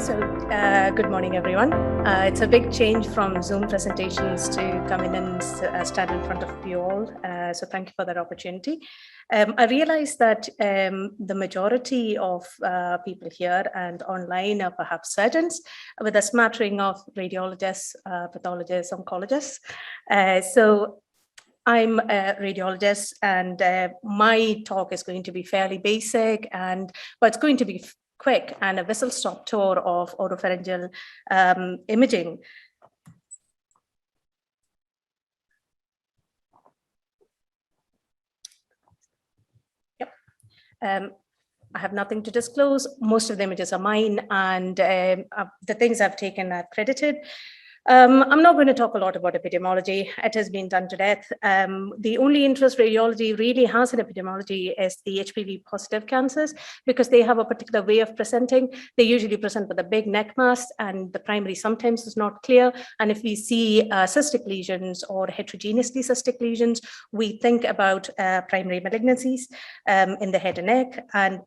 Good morning, everyone. It's a big change from Zoom presentations to come in and stand in front of you all. So thank you for that opportunity. I realize that the majority of people here and online are perhaps surgeons with a smattering of radiologists, pathologists, oncologists. So I'm a radiologist, and my talk is going to be fairly basic, but it's going to be quick and a whistle-stop tour of oropharyngeal imaging. Yep. I have nothing to disclose. Most of the images are mine, and the things I've taken are credited. I'm not going to talk a lot about epidemiology. It has been done to death. The only interest radiology really has in epidemiology is the HPV positive cancers, because they have a particular way of presenting. They usually present with a big neck mass, and the primary sometimes is not clear. And if we see cystic lesions or heterogeneously cystic lesions, we think about primary malignancies in the head and neck. And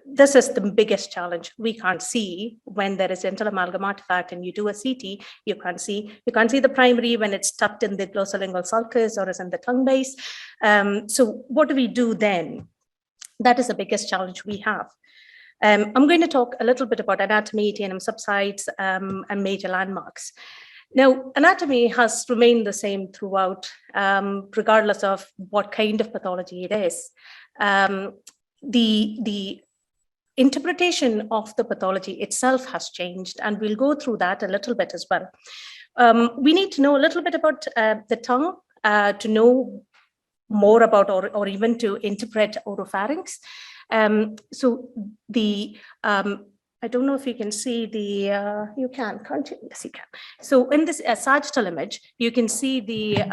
this is the biggest challenge. We can't see when there is dental amalgam artifact and you do a CT, you can't see the primary when it's tucked in the glossolingual sulcus or is in the tongue base. So what do we do then? That is the biggest challenge we have. I'm going to talk a little bit about anatomy, TNM subsites, and major landmarks. Now, anatomy has remained the same throughout, regardless of what kind of pathology it is. The interpretation of the pathology itself has changed, and we'll go through that a little bit as well. We need to know a little bit about the tongue to know more about or even to interpret oropharynx. So the I don't know if you can see the, you can, can't you? Yes, you can. So in this sagittal image, you can see the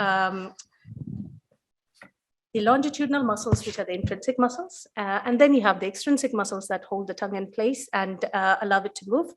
longitudinal muscles, which are the intrinsic muscles, and then you have the extrinsic muscles that hold the tongue in place and allow it to move.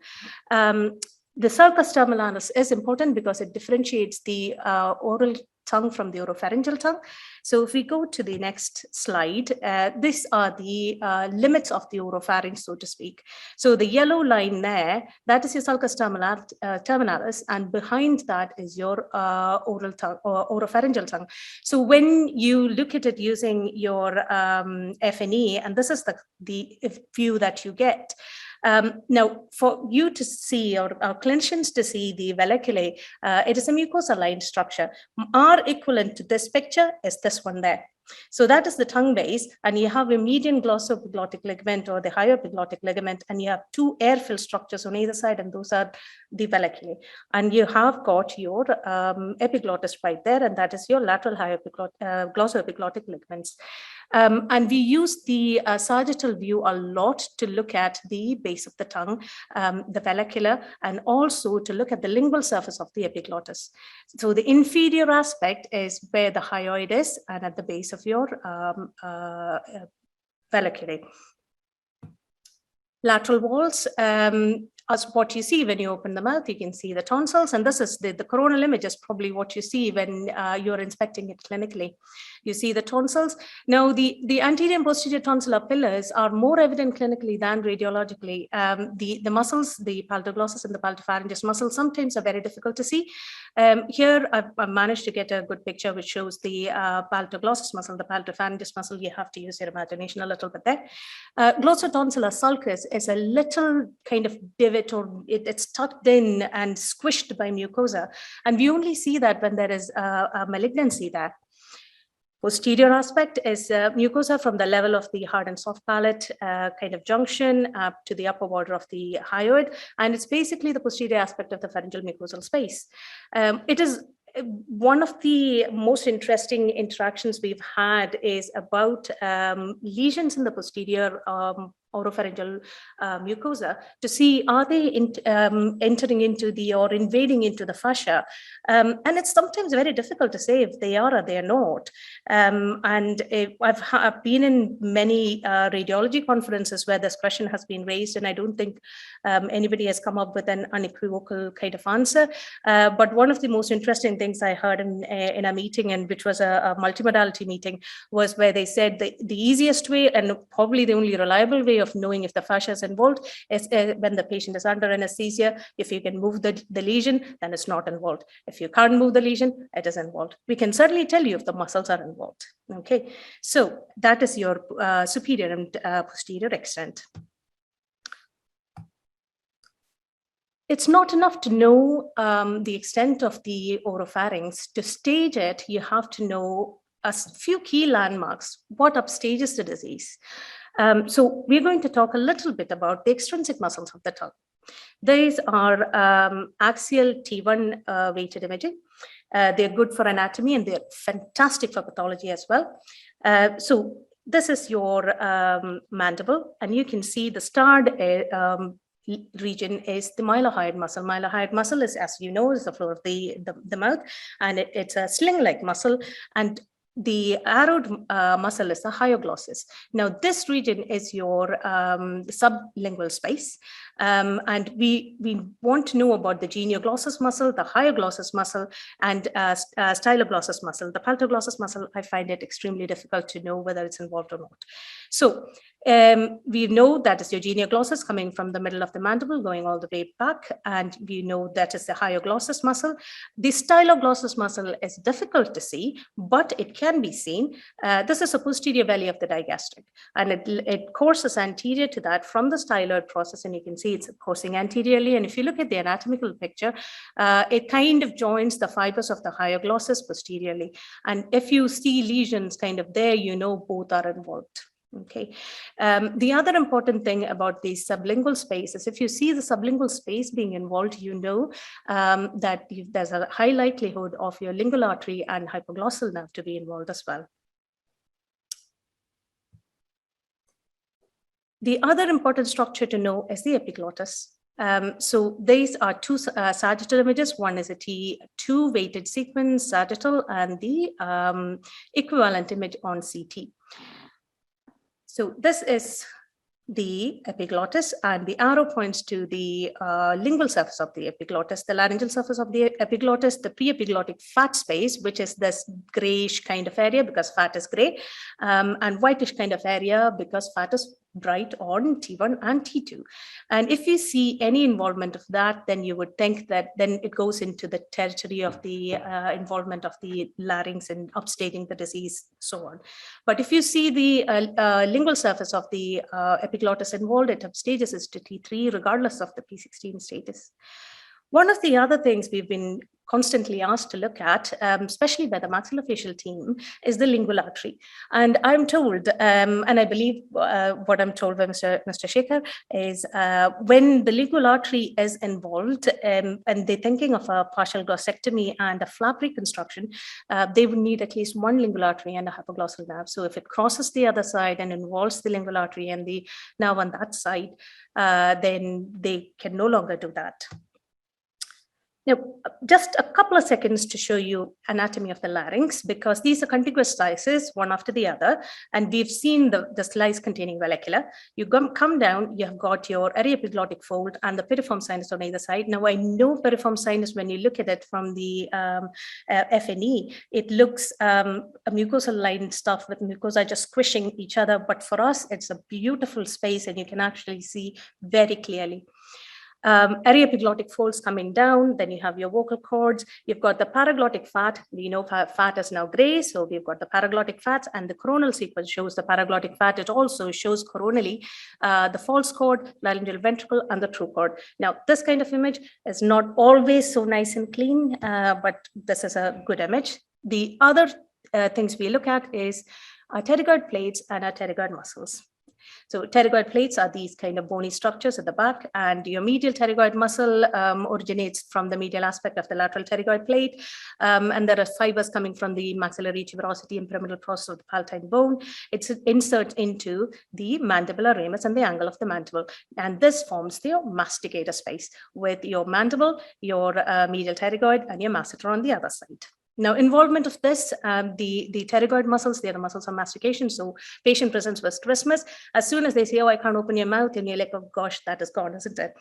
The sulcus terminalis is important because it differentiates the oral tongue from the oropharyngeal tongue. So if we go to the next slide, these are the limits of the oropharynx, so to speak. So the yellow line there, that is your sulcus terminalis, and behind that is your oral tongue or oropharyngeal tongue. So when you look at it using your FNE, and this is the view that you get. Now, for you to see, or our clinicians to see the valleculae, it is a mucosa-lined structure. Our equivalent to this picture is this one there. So that is the tongue base, and you have a median glossoepiglottic ligament or the hyoepiglottic ligament, and you have two air-filled structures on either side, and those are the valleculae. And you have got your epiglottis right there, and that is your lateral glossoepiglottic ligaments. And we use the sagittal view a lot to look at the base of the tongue, the vallecula, and also to look at the lingual surface of the epiglottis. So the inferior aspect is where the hyoid is, and at the base of your valleculae. Lateral walls, as what you see when you open the mouth, you can see the tonsils, and this is the coronal image is probably what you see when you're inspecting it clinically. You see the tonsils. Now, the anterior and posterior tonsillar pillars are more evident clinically than radiologically. The muscles, the palatoglossus and the palatopharyngeus muscles, sometimes are very difficult to see. Here, I've managed to get a good picture which shows the palatoglossus muscle, the palatopharyngeus muscle. You have to use your imagination a little bit there. Glossotonsillar sulcus is a little kind of divot, or it's tucked in and squished by mucosa. And we only see that when there is a malignancy there. Posterior aspect is mucosa from the level of the hard and soft palate kind of junction up to the upper border of the hyoid. And it's basically the posterior aspect of the pharyngeal mucosal space. It is one of the most interesting interactions we've had is about lesions in the posterior oropharyngeal mucosa to see, are they entering into the or invading into the fascia? And it's sometimes very difficult to say if they are or they are not. And I've been in many radiology conferences where this question has been raised, and I don't think anybody has come up with an unequivocal kind of answer. But one of the most interesting things I heard in a meeting, and which was a multimodality meeting, was where they said the easiest way and probably the only reliable way of knowing if the fascia is involved is when the patient is under anesthesia. If you can move the lesion, then it's not involved. If you can't move the lesion, it is involved. We can certainly tell you if the muscles are involved. Okay, so that is your superior and posterior extent. It's not enough to know the extent of the oropharynx. To stage it, you have to know a few key landmarks. What upstages the disease? So we're going to talk a little bit about the extrinsic muscles of the tongue. These are axial T1 weighted imaging. They're good for anatomy and they're fantastic for pathology as well. So this is your mandible, and you can see the starred region is the mylohyoid muscle. Mylohyoid muscle is, as you know, is the floor of the mouth, and it's a sling-like muscle. And the arrowed muscle is the hyoglossus. Now, this region is your sublingual space, and we want to know about the genioglossus muscle, the hyoglossus muscle, and styloglossus muscle. The palatoglossus muscle, I find it extremely difficult to know whether it's involved or not. So we know that is your genioglossus coming from the middle of the mandible going all the way back, and we know that is the hyoglossus muscle. The styloglossus muscle is difficult to see, but it can be seen. This is a posterior valley of the digastric, and it courses anterior to that from the styloid process, and you can see it's coursing anteriorly. And if you look at the anatomical picture, it kind of joins the fibers of the hyoglossus posteriorly. And if you see lesions kind of there, you know both are involved. Okay. The other important thing about the sublingual space is if you see the sublingual space being involved, you know that there's a high likelihood of your lingual artery and hypoglossal nerve to be involved as well. The other important structure to know is the epiglottis. So these are two sagittal images. One is a T2 weighted sequence sagittal, and the equivalent image on CT. So this is the epiglottis, and the arrow points to the lingual surface of the epiglottis, the laryngeal surface of the epiglottis, the pre-epiglottic fat space, which is this grayish kind of area because fat is gray, and whitish kind of area because fat is bright on T1 and T2. And if you see any involvement of that, then you would think that then it goes into the territory of the involvement of the larynx and upstaging the disease, so on. But if you see the lingual surface of the epiglottis involved, it upstages is to T3 regardless of the P16 status. One of the other things we've been constantly asked to look at, especially by the maxillofacial team, is the lingual artery. And I'm told, and I believe what I'm told by Mr. Shekhar is when the lingual artery is involved and they're thinking of a partial glossectomy and a flap reconstruction, they would need at least one lingual artery and a hypoglossal nerve. So if it crosses the other side and involves the lingual artery and the nerve on that side, then they can no longer do that. Now, just a couple of seconds to show you anatomy of the larynx, because these are contiguous slices, one after the other, and we've seen the slice containing vallecula. You come down, you have got your aryepiglottic fold and the piriform sinus on either side. Now, I know piriform sinus, when you look at it from the FNE, it looks a mucosal lined stuff with mucosa just squishing each other, but for us, it's a beautiful space and you can actually see very clearly. Aryepiglottic folds coming down, then you have your vocal cords, you've got the paraglottic fat. We know fat is now gray, so we've got the paraglottic fats, and the coronal sequence shows the paraglottic fat. It also shows coronally the false chord, laryngeal ventricle, and the true chord. Now, this kind of image is not always so nice and clean, but this is a good image. The other things we look at is pterygoid plates and pterygoid muscles. So pterygoid plates are these kind of bony structures at the back, and your medial pterygoid muscle originates from the medial aspect of the lateral pterygoid plate, and there are fibers coming from the maxillary tuberosity and pyramidal process of the palatine bone. It's insert into the mandibular ramus and the angle of the mandible, and this forms the masticator space with your mandible, your medial pterygoid, and your masseter on the other side. Now, involvement of this, the pterygoid muscles, they are the muscles of mastication. So patient presents with trismus. As soon as they say, oh, I can't open your mouth, and you're like, oh gosh, that is gone, isn't it?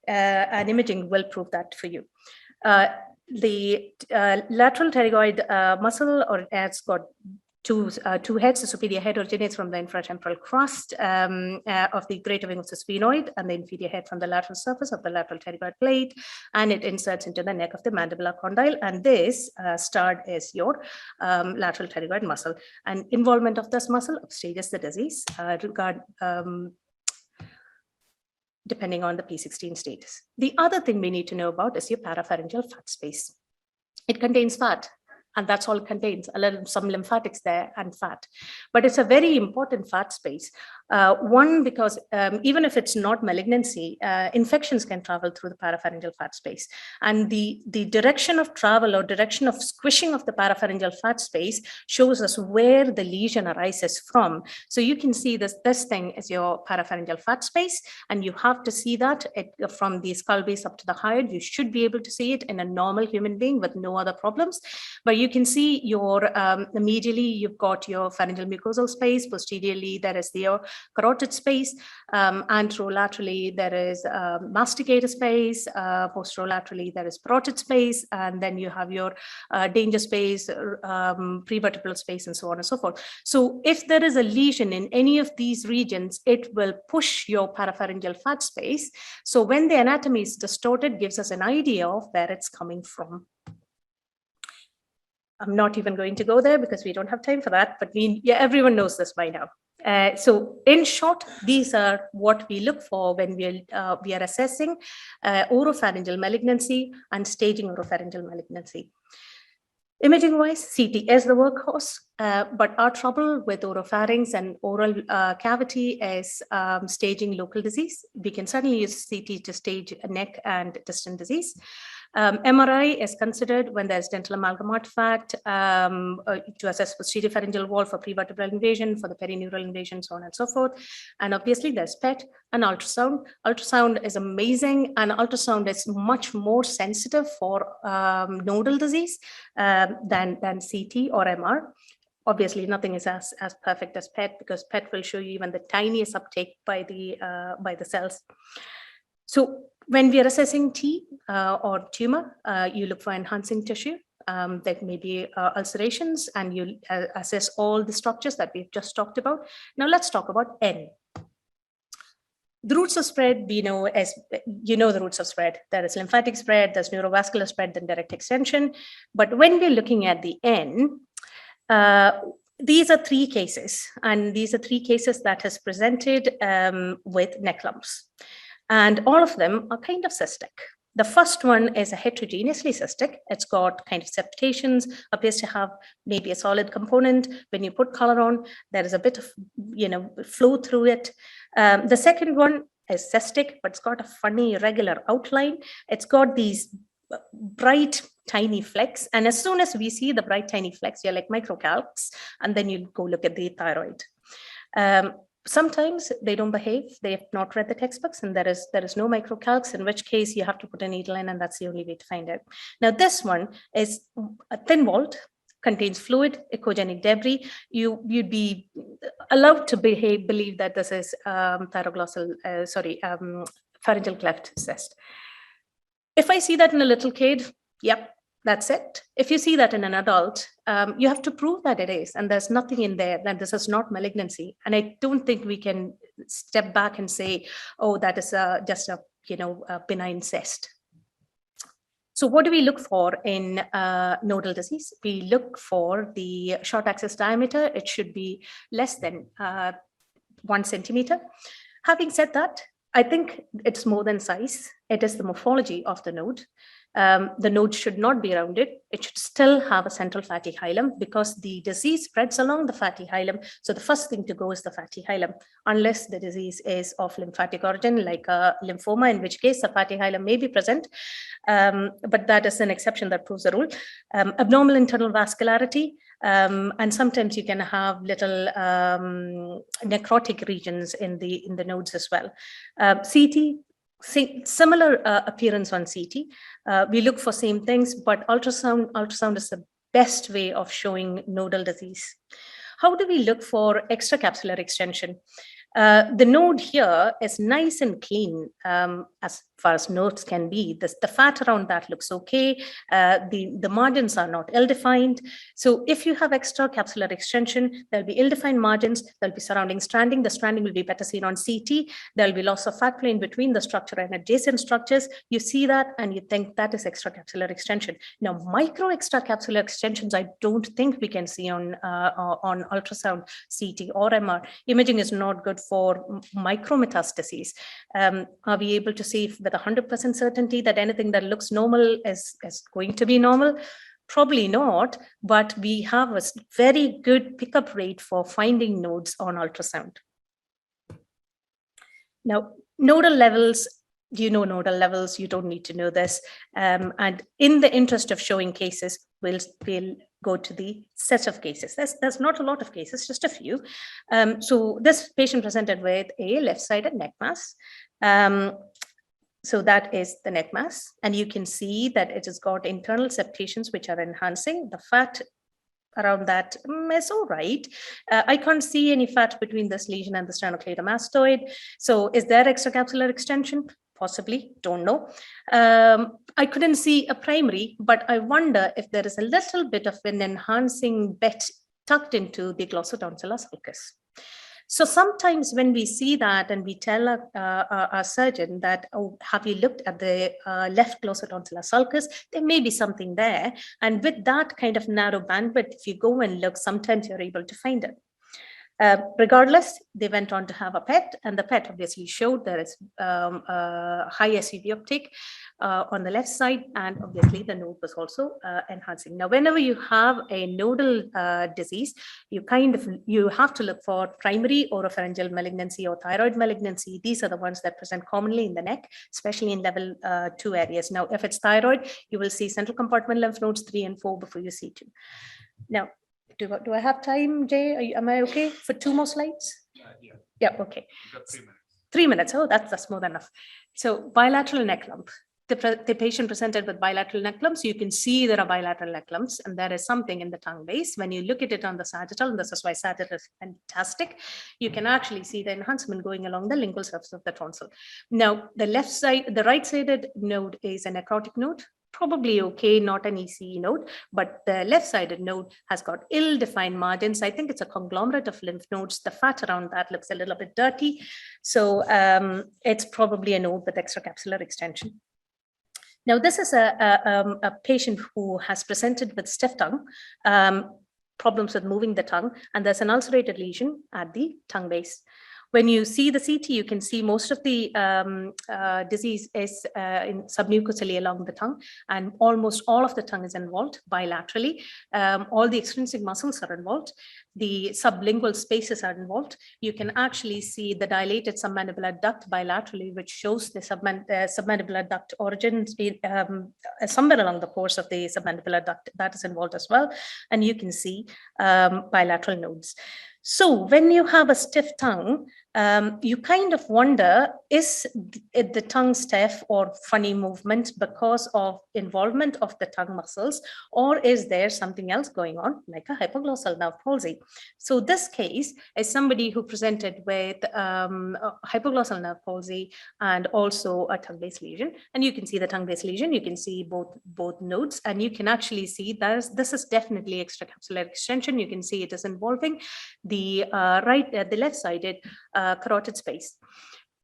And imaging will prove that for you. The lateral pterygoid muscle, or it's got two heads. The superior head originates from the infratemporal crust of the greater wing of the sphenoid, and the inferior head from the lateral surface of the lateral pterygoid plate, and it inserts into the neck of the mandibular condyle. And this stud is your lateral pterygoid muscle. And involvement of this muscle upstages the disease depending on the P16 status. The other thing we need to know about is your parapharyngeal fat space. It contains fat, and that's all it contains, some lymphatics there and fat. But it's a very important fat space. One, because even if it's not malignancy, infections can travel through the parapharyngeal fat space. And the direction of travel or direction of squishing of the parapharyngeal fat space shows us where the lesion arises from. So you can see this thing is your parapharyngeal fat space, and you have to see that from the skull base up to the hyoid. You should be able to see it in a normal human being with no other problems. But you can see your medially, you've got your pharyngeal mucosal space. Posteriorly, there is the carotid space. Anterolaterally, there is masticator space. Posterolaterally, there is parotid space. And then you have your danger space, prevertebral space, and so on and so forth. So if there is a lesion in any of these regions, it will push your parapharyngeal fat space. So when the anatomy is distorted, gives us an idea of where it's coming from. I'm not even going to go there because we don't have time for that, but everyone knows this by now. So in short, these are what we look for when we are assessing oropharyngeal malignancy and staging oropharyngeal malignancy. Imaging-wise, CT is the workhorse, but our trouble with oropharynx and oral cavity is staging local disease. We can certainly use CT to stage neck and distant disease. MRI is considered when there's dental amalgam artifact to assess posterior pharyngeal wall for prevertebral invasion, for the perineural invasion, so on and so forth. And obviously there's PET and ultrasound. Ultrasound is amazing, and ultrasound is much more sensitive for nodal disease than CT or MR. Obviously, nothing is as perfect as PET, because PET will show you even the tiniest uptake by the cells. So when we are assessing T or tumor, you look for enhancing tissue. There may be ulcerations, and you assess all the structures that we've just talked about. Now let's talk about N. The routes of spread, we know as, the routes of spread. There is lymphatic spread, there's neurovascular spread, then direct extension. But when we're looking at the N, these are three cases, and these are three cases that is presented with neck lumps. And all of them are kind of cystic. The first one is a heterogeneously cystic. It's got kind of septations, appears to have maybe a solid component. When you put color on, there is a bit of, flow through it. The second one is cystic, but it's got a funny irregular outline. It's got these bright, tiny flecks. And as soon as we see the bright, tiny flecks, you're like microcalcs, and then you go look at the thyroid. Sometimes they don't behave. They have not read the textbooks, and there is no microcalcs, in which case you have to put a needle in, and that's the only way to find out. Now, this one is a thin walled, contains fluid, echogenic debris. You'd be allowed to believe that this is pharyngeal cleft cyst. If I see that in a little kid, yep, that's it. If you see that in an adult, you have to prove that it is, and there's nothing in there, that this is not malignancy. And I don't think we can step back and say, oh, that is just a benign cyst. So what do we look for in nodal disease? We look for the short axis diameter. It should be less than 1 centimeter. Having said that, I think it's more than size. It is the morphology of the node. The node should not be rounded. It should still have a central fatty hilum, because the disease spreads along the fatty hilum. So the first thing to go is the fatty hilum, unless the disease is of lymphatic origin, like a lymphoma, in which case the fatty hilum may be present. But that is an exception that proves the rule. Abnormal internal vascularity, and sometimes you can have little necrotic regions in the nodes as well. CT, similar appearance on CT. We look for same things, but ultrasound is the best way of showing nodal disease. How do we look for extracapsular extension? The node here is nice and clean as far as nodes can be. The fat around that looks okay. The margins are not ill-defined. So if you have extracapsular extension, there'll be ill-defined margins, there'll be surrounding stranding. The stranding will be better seen on CT. There'll be loss of fat plane between the structure and adjacent structures. You see that and you think that is extracapsular extension. Now, micro extracapsular extensions, I don't think we can see on ultrasound, CT or MR. Imaging is not good for micrometastases. Are we able to see with 100% certainty that anything that looks normal is going to be normal? Probably not, but we have a very good pickup rate for finding nodes on ultrasound. Now, nodal levels, you know nodal levels, you don't need to know this. And in the interest of showing cases, we'll go to the set of cases. There's not a lot of cases, just a few. So this patient presented with a left-sided neck mass. So that is the neck mass. And you can see that it has got internal septations which are enhancing. The fat around that is all right. I can't see any fat between this lesion and the sternocleidomastoid. So is there extracapsular extension? Possibly, don't know. I couldn't see a primary, but I wonder if there is a little bit of an enhancing bit tucked into the glossotonsillar sulcus. So sometimes when we see that and we tell our surgeon that, oh, have you looked at the left glossotonsillar sulcus? There may be something there. And with that kind of narrow bandwidth, if you go and look, sometimes you're able to find it. Regardless, they went on to have a PET, and the PET obviously showed there is high SUV uptake on the left side, and obviously the node was also enhancing. Now, whenever you have a nodal disease, you have to look for primary oropharyngeal malignancy or thyroid malignancy. These are the ones that present commonly in the neck, especially in level 2 areas. Now, if it's thyroid, you will see central compartment lymph nodes 3 and 4 before you see 2. Now, do I have time, Jay? Am I okay for 2 more slides? Yeah, okay. You've got 3 minutes. 3 minutes. Oh, that's more than enough. So bilateral neck lump. The patient presented with bilateral neck lumps. You can see there are bilateral neck lumps, and there is something in the tongue base. When you look at it on the sagittal, and this is why sagittal is fantastic, you can actually see the enhancement going along the lingual surface of the tonsil. Now, the right-sided node is a necrotic node. Probably okay, not an ECE node, but the left-sided node has got ill-defined margins. I think it's a conglomerate of lymph nodes. The fat around that looks a little bit dirty. So it's probably a node with extracapsular extension. Now, this is a patient who has presented with stiff tongue, problems with moving the tongue, and there's an ulcerated lesion at the tongue base. When you see the CT, you can see most of the disease is in submucosally along the tongue, and almost all of the tongue is involved bilaterally. All the extrinsic muscles are involved. The sublingual spaces are involved. You can actually see the dilated submandibular duct bilaterally, which shows the submandibular duct origins somewhere along the course of the submandibular duct that is involved as well. And you can see bilateral nodes. So when you have a stiff tongue, you kind of wonder, is the tongue stiff or funny movement because of involvement of the tongue muscles, or is there something else going on, like a hypoglossal nerve palsy? So this case is somebody who presented with hypoglossal nerve palsy and also a tongue-based lesion. And you can see the tongue-based lesion, you can see both nodes, and you can actually see that this is definitely extracapsular extension. You can see it is involving the left-sided carotid space.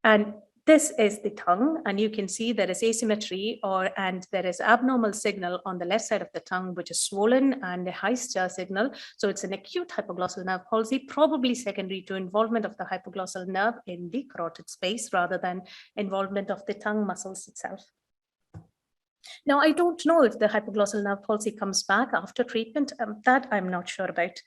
And this is the tongue, and you can see there is asymmetry and there is abnormal signal on the left side of the tongue, which is swollen, and a high stir signal. So it's an acute hypoglossal nerve palsy, probably secondary to involvement of the hypoglossal nerve in the carotid space rather than involvement of the tongue muscles itself. Now, I don't know if the hypoglossal nerve palsy comes back after treatment. That I'm not sure about.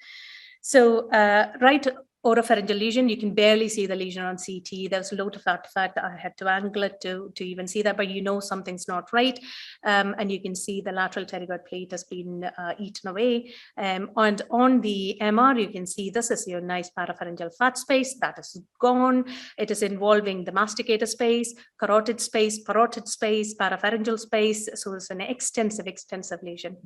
So right oropharyngeal lesion, you can barely see the lesion on CT. There's a lot of artifact. I had to angle it to even see that, but you know something's not right. And you can see the lateral pterygoid plate has been eaten away. And on the MR, you can see this is your nice parapharyngeal fat space that is gone. It is involving the masticator space, carotid space, parotid space, parapharyngeal space. So it's an extensive lesion.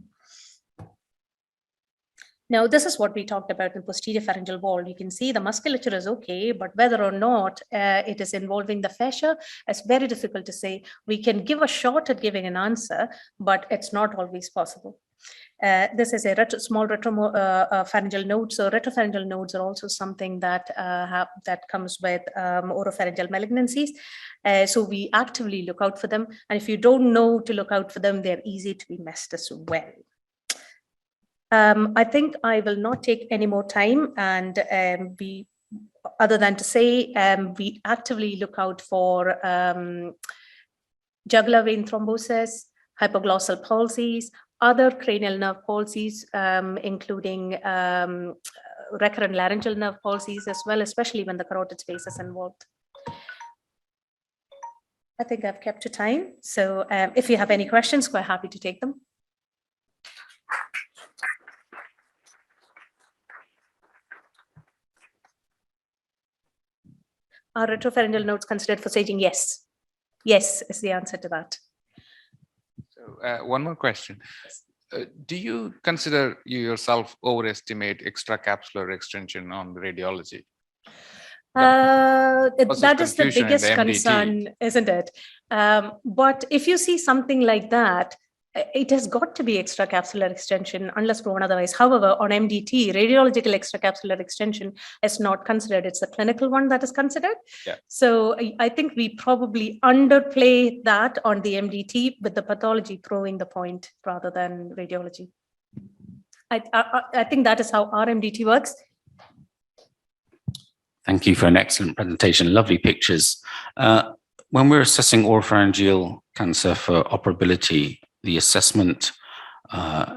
Now, this is what we talked about in posterior pharyngeal wall. You can see the musculature is okay, but whether or not it is involving the fascia, it's very difficult to say. We can give a shot at giving an answer, but it's not always possible. This is a small retropharyngeal node. So retropharyngeal nodes are also something that comes with oropharyngeal malignancies. So we actively look out for them. And if you don't know to look out for them, they're easy to be missed as well. I think I will not take any more time, and other than to say, we actively look out for jugular vein thrombosis, hypoglossal palsies, other cranial nerve palsies, including recurrent laryngeal nerve palsies as well, especially when the carotid space is involved. I think I've kept to time. So if you have any questions, quite happy to take them. Are retropharyngeal nodes considered for staging? Yes. Yes is the answer to that. So one more question. Do you consider you yourself overestimate extracapsular extension on radiology? That is the biggest concern, isn't it? But if you see something like that, it has got to be extracapsular extension unless proven otherwise. However, on MDT, radiological extracapsular extension is not considered. It's the clinical one that is considered. Yeah. So I think we probably underplay that on the MDT with the pathology proving the point rather than radiology. I think that is how our MDT works. Thank you for an excellent presentation. Lovely pictures. When we're assessing oropharyngeal cancer for operability, the assessment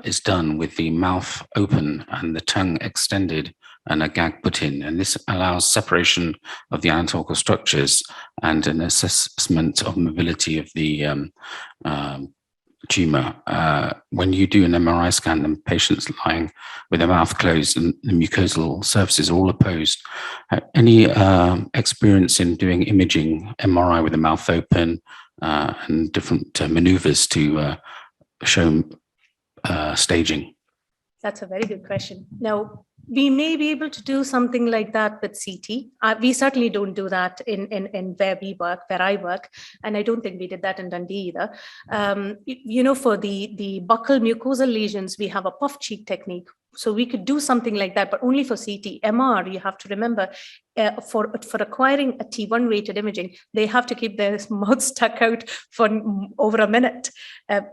is done with the mouth open and the tongue extended and a gag put in. And this allows separation of the anatomical structures and an assessment of mobility of the tumor. When you do an MRI scan, the patient's lying with their mouth closed and the mucosal surfaces are all opposed. Any experience in doing imaging MRI with the mouth open and different maneuvers to show staging? That's a very good question. Now, we may be able to do something like that with CT. We certainly don't do that in where we work, where I work, and I don't think we did that in Dundee either. You know, for the buccal mucosal lesions, we have a puff cheek technique. So we could do something like that, but only for CT. MR, you have to remember, for acquiring a T1 weighted imaging, they have to keep their mouth stuck out for over a minute.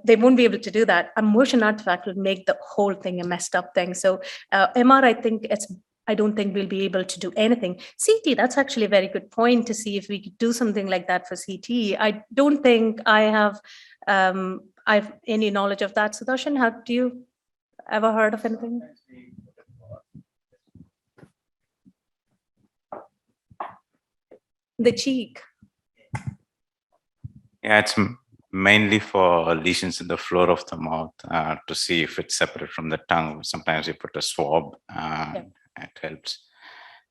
They won't be able to do that. A motion artifact will make the whole thing a messed up thing. So MR, I don't think we'll be able to do anything. CT, that's actually a very good point to see if we could do something like that for CT. I don't think I've any knowledge of that. Sudarshan, have you ever heard of anything? The cheek. Yeah, it's mainly for lesions in the floor of the mouth to see if it's separate from the tongue. Sometimes you put a swab, it helps.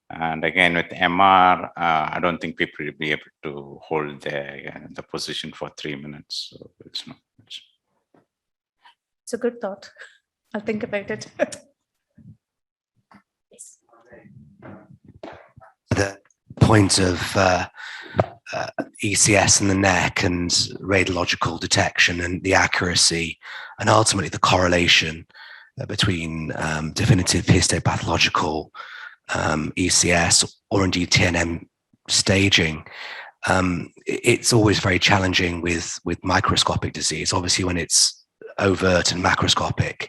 And again, with MR, I don't think people will be able to hold the position for 3 minutes. So it's not much. It's a good thought. I'll think about it. Yes. The point of ECS in the neck and radiological detection and the accuracy and ultimately the correlation between definitive histopathological ECS or indeed TNM staging. It's always very challenging with microscopic disease. Obviously, when it's overt and macroscopic,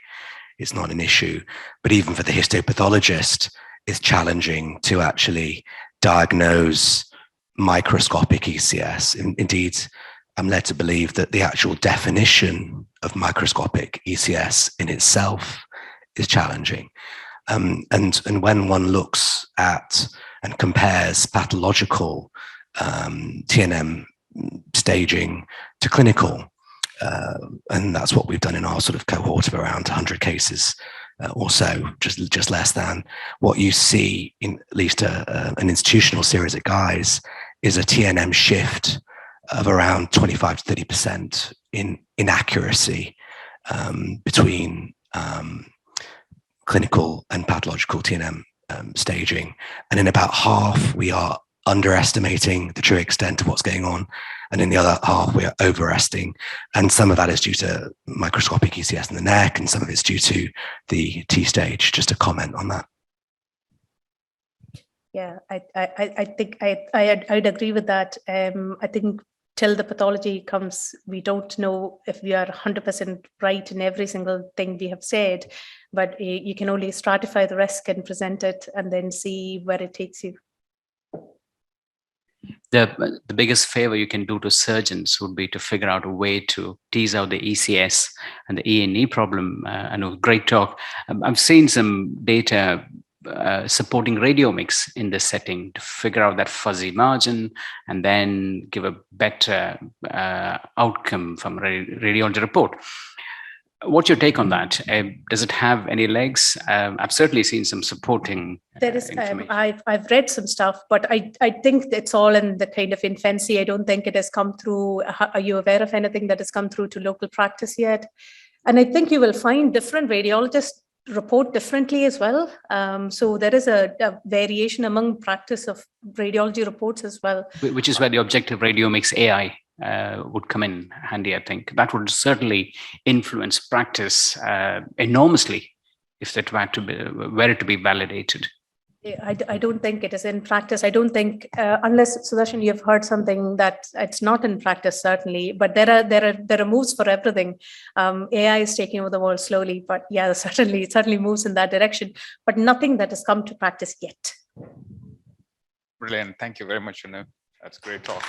it's not an issue. But even for the histopathologist, it's challenging to actually diagnose microscopic ECS. Indeed, I'm led to believe that the actual definition of microscopic ECS in itself is challenging. And when one looks at and compares pathological TNM staging to clinical, and that's what we've done in our sort of cohort of around 100 cases or so, just less than, what you see in at least an institutional series of guys is a TNM shift of around 25 to 30% in inaccuracy between clinical and pathological TNM staging. And in about half, we are underestimating the true extent of what's going on. And in the other half, we are overestimating. And some of that is due to microscopic ECS in the neck, and some of it's due to the T stage. Just a comment on that. Yeah, I think I'd agree with that. I think till the pathology comes, we don't know if we are 100% right in every single thing we have said, but you can only stratify the risk and present it and then see where it takes you. The biggest favor you can do to surgeons would be to figure out a way to tease out the ECS and the E&E problem. I know, great talk. I've seen some data supporting radiomics in this setting to figure out that fuzzy margin and then give a better outcome from a radiology report. What's your take on that? Does it have any legs? I've certainly seen some supporting there is information. I've read some stuff, but I think it's all in the kind of infancy. I don't think it has come through. Are you aware of anything that has come through to local practice yet? And I think you will find different radiologists report differently as well. So there is a variation among practice of radiology reports as well. Which is where the objective radiomics AI would come in handy, I think. That would certainly influence practice enormously if that were to be validated. I don't think it is in practice. I don't think, unless Sudarshan, you've heard something that it's not in practice, certainly, but there are moves for everything. AI is taking over the world slowly, but yeah, certainly, it certainly moves in that direction, but nothing that has come to practice yet. Brilliant. Thank you very much, Anu. That's great talk.